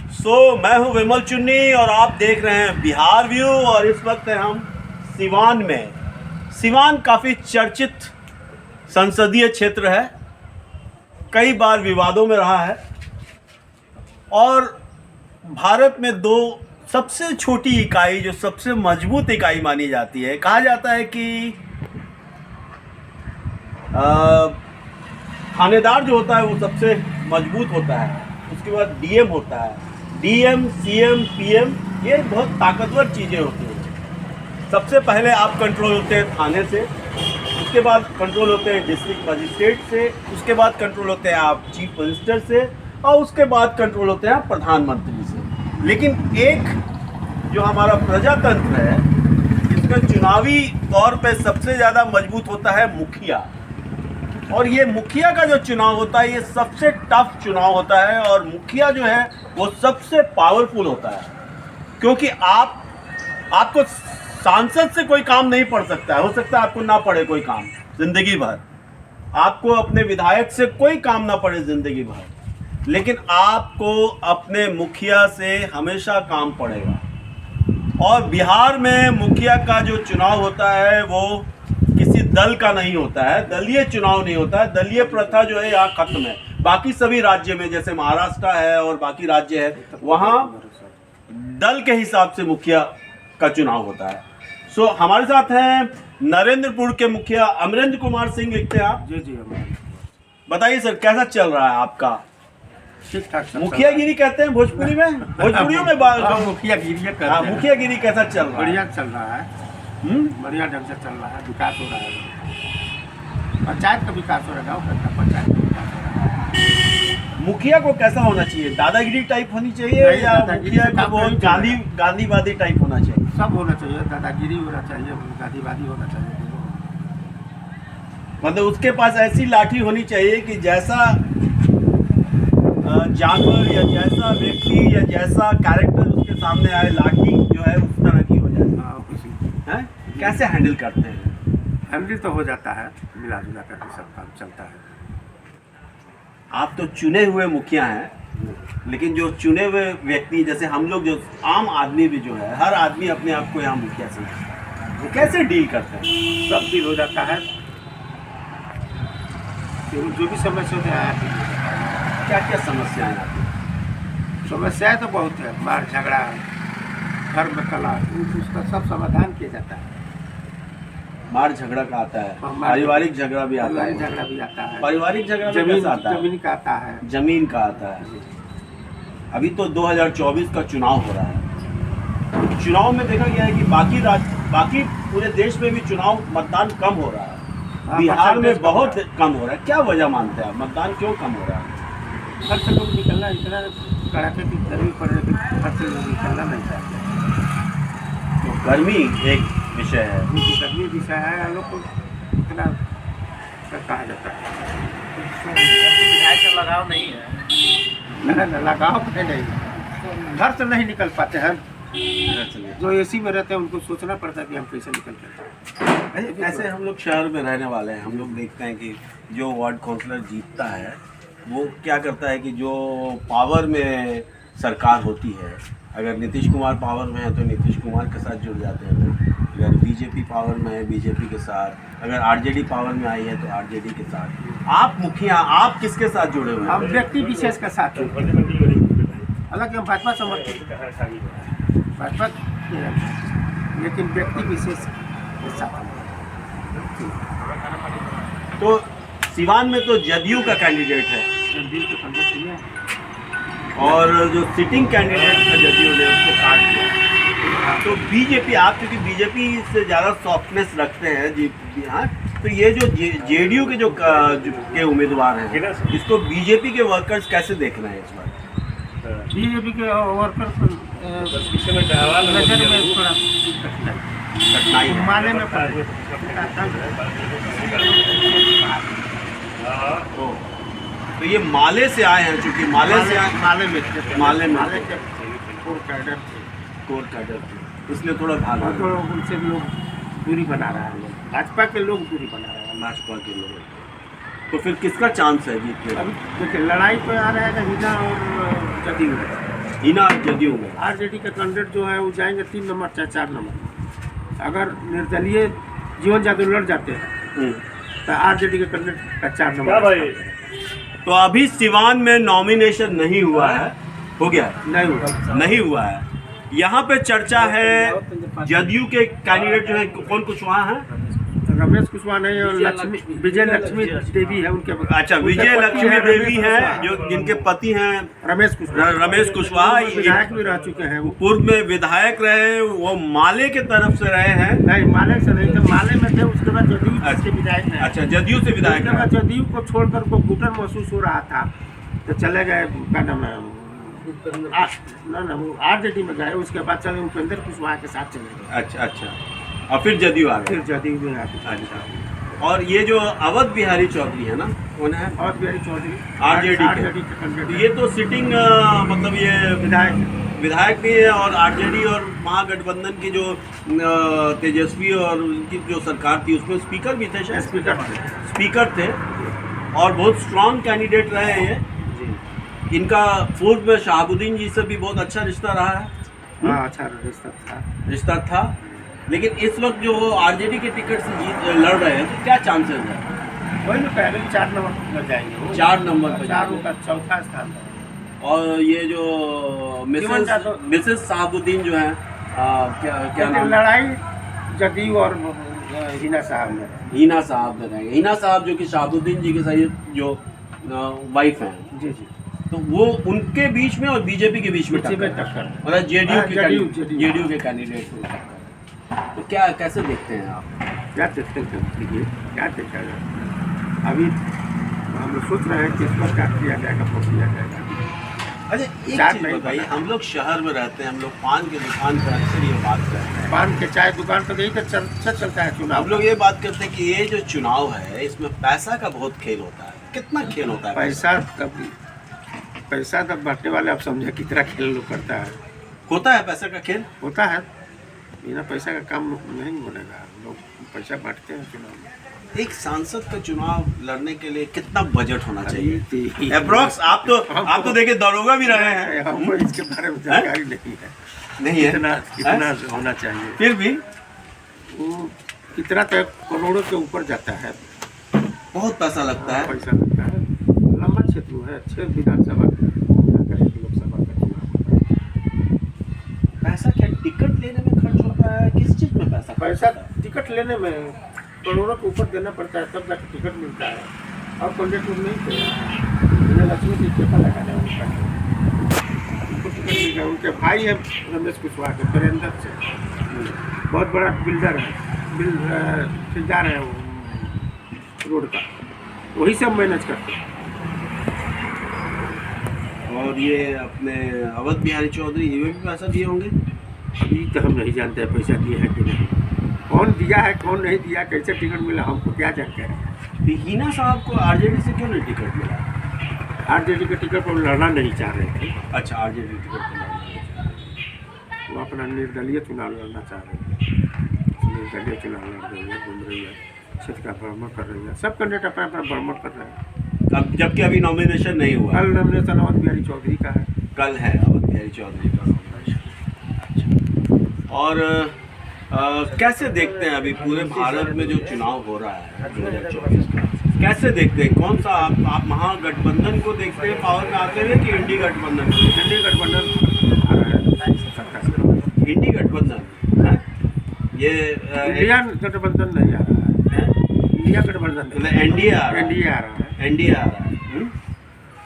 मैं हूं विमल चुन्नी और आप देख रहे हैं बिहार व्यू। और इस वक्त है हम सिवान में। सिवान काफ़ी चर्चित संसदीय क्षेत्र है, कई बार विवादों में रहा है और भारत में दो सबसे छोटी इकाई जो सबसे मजबूत इकाई मानी जाती है। कहा जाता है कि थानेदार जो होता है वो सबसे मजबूत होता है, उसके बाद डीएम होता है, डीएम, सीएम, पीएम, ये बहुत ताकतवर चीज़ें होती हैं। सबसे पहले आप कंट्रोल होते हैं थाने से, उसके बाद कंट्रोल होते हैं डिस्ट्रिक्ट मजिस्ट्रेट से, उसके बाद कंट्रोल होते हैं आप चीफ मिनिस्टर से और उसके बाद कंट्रोल होते हैं आप प्रधानमंत्री से। लेकिन एक जो हमारा प्रजातंत्र है, इसका चुनावी तौर पे सबसे ज़्यादा मजबूत होता है मुखिया। और ये मुखिया का जो चुनाव होता है ये सबसे टफ चुनाव होता है और मुखिया जो है वो सबसे पावरफुल होता है, क्योंकि आपको सांसद से कोई काम नहीं पड़ सकता है। हो सकता है आपको ना पड़े कोई काम जिंदगी भर, आपको अपने विधायक से कोई काम ना पड़े जिंदगी भर, लेकिन आपको अपने मुखिया से हमेशा काम पड़ेगा। और बिहार में मुखिया का जो चुनाव होता है वो किसी दल का नहीं होता है, दलीय चुनाव नहीं होता है। दलीय प्रथा जो है यहाँ खत्म है। बाकी सभी राज्य में, जैसे महाराष्ट्र है और बाकी राज्य है, वहाँ दल के हिसाब से मुखिया का चुनाव होता है। हमारे साथ हैं नरेंद्रपुर के मुखिया अमरेंद्र कुमार सिंह। लिखते हैं आप? जी। बताइए सर, कैसा चल रहा है आपका? ठीक ठाक। मुखियागिरी कहते हैं भोजपुरी में, भोजपुरियों में मुखियागिरी कैसा चल रहा है? बढ़िया चल रहा है, बढ़िया ढंग से चल रहा है। विकास हो रहा है, पंचायत का विकास हो रहा है, गाँव का पंचायत का विकास हो रहा है। मुखिया को कैसा होना चाहिए? दादागिरी टाइप होनी चाहिए या मुखिया को बहुत गांधीवादी टाइप होना चाहिए? सब होना चाहिए, दादागिरी होना चाहिए, गांधीवादी होना चाहिए। मतलब उसके पास ऐसी लाठी होनी चाहिए कि जैसा जानवर या जैसा व्यक्ति या जैसा कैरेक्टर उसके सामने आए, लाठी जो है उस तरह की हो जाए। हैं? कैसे हैंडल करते हैं? हैंडल तो हो जाता है, मिला जुला करके सब काम चलता है। आप तो चुने हुए मुखिया हैं, लेकिन जो चुने हुए व्यक्ति जैसे हम लोग, जो आम आदमी भी जो है, हर आदमी अपने आप को यहाँ मुखिया समझता है, वो कैसे डील करते हैं? सब डील हो जाता है, जो भी समस्या होती है। क्या क्या समस्याएं आती हैं? समस्याएं तो बहुत है, मार झगड़ा, घर में कला, उसका सब समाधान किया जाता है। मार झगड़ा का आता है, पारिवारिक झगड़ा भी आता है। झगड़ा भी आता है, पारिवारिक झगड़ा में कैसा आता है? जमीन का आता है, जमीन का आता है। अभी तो 2024 का चुनाव हो रहा है। चुनाव में देखा गया है कि बाकी पूरे देश में भी चुनाव मतदान कम हो रहा है, बिहार में बहुत कम हो रहा है। क्या वजह मानते हैं, मतदान क्यों कम हो रहा है? घर से लोग निकलना, इतना कड़ाके की गर्मी पड़ रही है, घर से लोग निकलना नहीं चाहते। तो गर्मी एक विषय है, गर्मी विषय है, लोग को इतना कहा जाता है लगाव नहीं है। लगाव है नहीं, घर से नहीं निकल पाते हैं। जो एसी में रहते हैं उनको सोचना पड़ता है कि हम कैसे निकलते हैं। ऐसे हम लोग शहर में रहने वाले हैं, हम लोग देखते हैं कि जो वार्ड काउंसलर जीतता है वो क्या करता है कि जो पावर में सरकार होती है, अगर नीतीश कुमार पावर में है तो नीतीश कुमार के साथ जुड़ जाते हैं लोग, अगर बीजेपी पावर में है बीजेपी के साथ, अगर आरजेडी पावर में आई है तो आरजेडी के साथ। आप मुखिया, आप किसके साथ जुड़े हुए हैं? हम व्यक्ति विशेष के साथ, हालांकि हम भाजपा समर्थक, भाजपा, लेकिन व्यक्ति विशेष के साथ। तो सिवान में तो जदयू का कैंडिडेट है और जो सिटिंग कैंडिडेट था जदयू ने उसको काट दिया। तो बीजेपी, आप क्योंकि बीजेपी से ज़्यादा सॉफ्टनेस रखते हैं जी, हाँ, तो ये जो जेडीयू के जो के उम्मीदवार हैं, इसको बीजेपी के वर्कर्स कैसे देख रहे हैं इस बार? बीजेपी के वर्कर नजर में थोड़ा कठिनाई माले में तो ये माले से आए हैं, चूँकि माले में कोर कैडर इसलिए थोड़ा भागा, तो उनसे लोग दूरी बना रहा है, भाजपा के लोग दूरी बना रहे हैं, भाजपा के लोग। तो फिर किसका चांस है जीतने का? अभी देखिए लड़ाई पे आ रहा है हीना और जदयू। हिना जदयू में। आरजेडी के कैंडिडेट जो है वो जाएंगे 3 नंबर चाहे 4 नंबर। अगर निर्दलीय जीवन यादव लड़ जाते हैं तो आरजेडी के कैंडिडेट का 4 नंबर। तो अभी सिवान में नॉमिनेशन नहीं हुआ है, हो गया है? नहीं हुआ है। यहाँ पे चर्चा है जदयू के कैंडिडेट जो है कौन कुशवाहा है, रमेश कुशवाहा नहीं और विजय लक्ष्मी देवी है उनके। अच्छा, विजय लक्ष्मी देवी है जो जिनके पति हैं रमेश कुशवाहा, विधायक भी रह चुके हैं। वो पूर्व में विधायक रहे, वो माले के तरफ से रहे हैं। नहीं, माले से नहीं थे, माले में थे, उसके बाद जदयू के विधायक हैं। अच्छा, जदयू से विधायक उसके बाद जदयू को छोड़कर को घुटन महसूस हो रहा था तो चले गए, क्या नाम है ना वो आरजेडी में गए। उसके बाद चले उपेंद्र कुशवाहा के साथ चले गए। अच्छा, और फिर जदयू आ गए। फिर जदयू में आ गए। अच्छा, और ये जो अवध बिहारी चौधरी है ना, कौन है? अवध बिहारी चौधरी आरजेडी के के। ये तो सिटिंग मतलब ये विधायक भी है और आरजेडी और महागठबंधन की जो तेजस्वी और उनकी जो सरकार थी उसमें स्पीकर भी थे, शायद स्पीकर थे और बहुत स्ट्रांग कैंडिडेट रहे हैं। इनका पूर्व में शहाबुद्दीन जी से भी बहुत अच्छा रिश्ता रहा है। हाँ, अच्छा रिश्ता था। लेकिन इस वक्त जो वो आरजेडी के टिकट से लड़ रहे हैं तो क्या चांसेस है? वही ना, पहले 4 नंबर पर जाएंगे। 4 नंबर पर, 4 का चौथा स्थान। और ये जो मिसेस शहाबुद्दीन जो है क्या नाम? लड़ाई जदयू और हिना साहब में रहेंगे। हिना साहब जो कि शहाबुद्दीन जी के साथ जो वाइफ हैं। जी। तो वो उनके बीच में और बीजेपी के बीच में टक्कर, मतलब जेडीयू के कैंडिडेट में टक्कर। तो क्या कैसे देखते हैं आप? क्या देखते हैं, क्या देखा जाए? अभी हम लोग सोच रहे हैं कि इस पर क्या किया जाएगा, किया जाएगा। अच्छा, एक चीज़ बताइए, हम लोग शहर में रहते हैं, हम लोग पान की दुकान पर अक्सर ये बात करते हैं, पान के चाय दुकान पर यही तो चलता है चुनाव। हम लोग ये बात करते हैं कि ये जो चुनाव है इसमें पैसा का बहुत खेल होता है। कितना खेल होता है? पैसा तब बांटने वाले आप समझे कितना खेल लोग करता है। होता है पैसा का खेल? होता है, बिना पैसा का काम नहीं बनेगा। लोग पैसा बांटते हैं चुनाव में। एक सांसद का चुनाव लड़ने के लिए कितना बजट होना चाहिए अप्रोक्स? आप तो देखिए दरोगा भी रहे हैं, हमको इसके बारे में जानकारी नहीं है। कितना होना चाहिए? फिर भी वो कितना तक करोड़ों के ऊपर जाता है। बहुत पैसा लगता है। लंबा क्षेत्र है, 6 विधानसभा लोकसभा का चुनाव। पैसा क्या टिकट लेने में खर्च होता है? किस चीज में पैसा टिकट लेने में करोड़ों के ऊपर देना पड़ता है, तब जाकर टिकट मिलता है। और कैंडिडेट नहीं थे, लक्ष्मी जी टिकट लगाने उनको टिकट मिल गया। उनके भाई है रमेश कुशवाहा के, वीरेंद्र से, बहुत बड़ा बिल्डर है, ठेकेदार है रोड का, वही सब मैनेज करते हैं। और ये अपने अवध बिहारी चौधरी ये भी पैसा दिए होंगे? अभी तो हम नहीं जानते हैं पैसा दिए हैं कि नहीं, कौन दिया है कौन नहीं दिया, कैसे टिकट मिला, हमको क्या जानकारी है। हिना साहब को आरजेडी से क्यों नहीं टिकट मिला? आरजेडी के टिकट पर लड़ना नहीं चाह रहे थे। अच्छा, आरजेडी टिकट पर लड़ना नहीं चाह रहे, वो अपना निर्दलीय चुनाव लड़ना चाह रहे थे। निर्दलीय चुनाव लड़ रही है, घूम रही है, क्षेत्र का भ्रमण कर रही है, सब कैंडिडेट अपना अपना भ्रमण कर रहे हैं। अब जबकि अभी नॉमिनेशन नहीं हुआ। कल नॉमिनेशन अवध बिहारी चौधरी का है। कल है अवध बिहारी चौधरी का नॉमिनेशन। अच्छा, और कैसे देखते हैं अभी पूरे भारत में जो चुनाव हो रहा है 2024 का, कैसे देखते हैं? कौन सा आप महागठबंधन को देखते हैं पावर में आते हुए कि इंडी गठबंधन? इंडी गठबंधन आ रहा है। इंडी गठबंधन है ये, इंडिया गठबंधन नहीं आ रहा है, इंडिया गठबंधन एनडीए आ रहा है। एनडीए आ रहा है। एनडीए आ रहा है।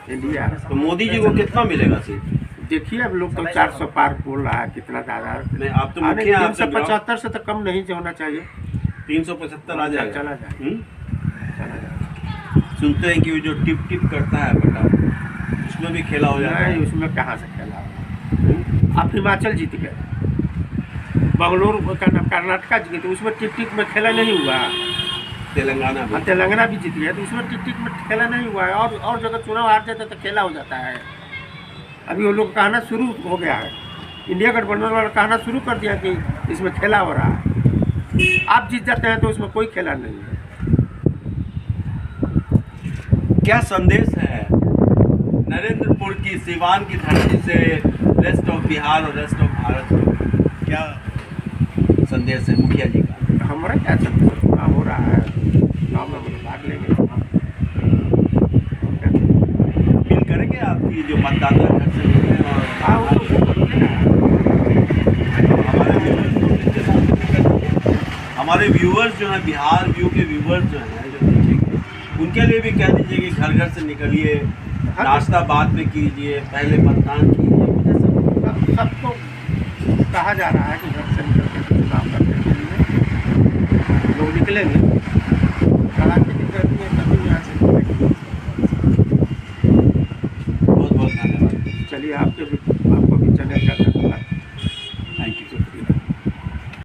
एनडीए आ रहा है। तो मोदी जी को कितना मिलेगा सीट? देखिए, अब लोग तो 400 पार बोल रहा है, कितना ज़्यादा नहीं, आप तो मुखिया, 375 से तो कम नहीं होना चाहिए। 375 आ जाएगा, चला जाए। सुनते हैं कि वो जो टिप टिप करता है बेटा, उसमें भी खेला हो जाता है। उसमें कहाँ से खेला होगा? आप हिमाचल जीत गए, बंगलोर कर्नाटका जीत गए, तो उसमें टिप टिप में खेला नहीं हुआ। तेलंगाना भी जीत गया, तो उसमें टिप टिप में खेला नहीं हुआ है। और जगह चुनाव हार जाता तो खेला हो जाता है। अभी वो लोग कहना शुरू हो गया है, इंडिया गठबंधन वाला कहना शुरू कर दिया कि इसमें खेला हो रहा है। आप जीत जाते हैं तो उसमें कोई खेला नहीं है। क्या संदेश है नरेंद्रपुर की सिवान की धरती से रेस्ट ऑफ बिहार और रेस्ट ऑफ भारत को क्या संदेश है मुखिया जी का? हमारा क्या चलता है, चुनाव हो रहा है, चुनाव में हम लोग भाग लेंगे। अपील करेंगे आपकी जो मतदाता घर से मिले और हाँ, वो तो बोलेगा। हमारे व्यूअर्स जो हैं, बिहार व्यू के व्यूअर्स जो हैं, जो देखेंगे, उनके लिए भी कह दीजिए कि घर घर से निकलिए, नाश्ता बाद में कीजिए, पहले मतदान कीजिए, कुछ ऐसा। सबको कहा जा रहा है कि घर से निकल के चुनाव करने के लिए लोग निकलेंगे।